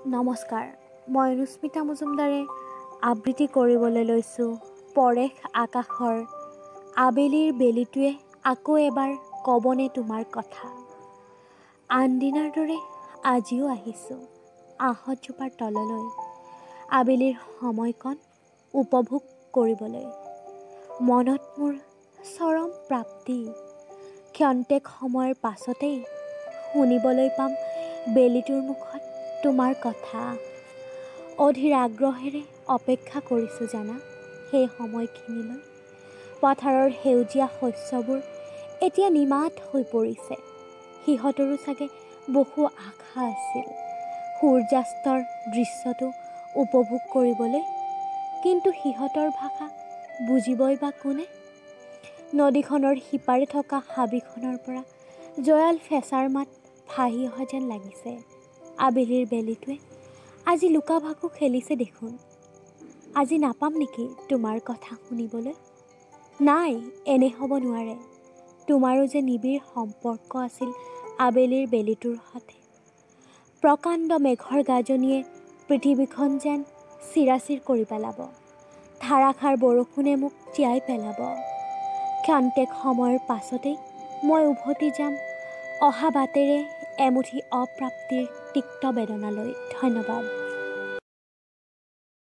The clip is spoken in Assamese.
নমস্কাৰ, মই অনুস্মিতা মজুমদাৰে আবৃত্তি কৰিবলৈ লৈছোঁ পৰেশ আকাশৰ আবেলিৰ বেলিটোৱে আকৌ এবাৰ ক'বনে তোমাৰ কথা। আন দিনাৰ দৰে আজিও আহিছোঁ আহঁতজোপাৰ তললৈ আবেলিৰ সময়কণ উপভোগ কৰিবলৈ। মনত মোৰ চৰম প্ৰাপ্তি, ক্ষন্তেক সময়ৰ পাছতেই শুনিবলৈ পাম বেলিটোৰ মুখত তোমাৰ কথা। অধীৰ আগ্ৰহেৰে অপেক্ষা কৰিছোঁ জানা সেই সময়খিনিলৈ। পথাৰৰ সেউজীয়া শস্যবোৰ এতিয়া নিমাত হৈ পৰিছে। সিহঁতৰো চাগে বহু আশা আছিল সূৰ্যাস্তৰ দৃশ্যটো উপভোগ কৰিবলৈ, কিন্তু সিহঁতৰ ভাষা বুজিবই বা কোনে? নদীখনৰ সিপাৰে থকা হাবিখনৰ পৰা জয়াল ফেঁচাৰ মাত ভাহি অহা যেন লাগিছে। আবেলিৰ বেলিটোৱে আজি লুকা-ভাকু খেলিছে দেখোন। আজি নাপাম নেকি তোমাৰ কথা শুনিবলৈ? নাই, এনে হ'ব নোৱাৰে। তোমাৰো যে নিবিড় সম্পৰ্ক আছিল আবেলিৰ বেলিটোৰ সতে। প্ৰকাণ্ড মেঘৰ গাজনিয়ে পৃথিৱীখন যেন চিৰাচিৰ কৰি পেলাব। ধাৰাসাৰ বৰষুণে মোক তিয়াই পেলাব। ক্ষন্তেক সময়ৰ পাছতেই মই উভতি যাম অহা বাটেৰে এমুঠি অপ্ৰাপ্তিৰ তিক্ত বেদনালৈ। ধন্যবাদ।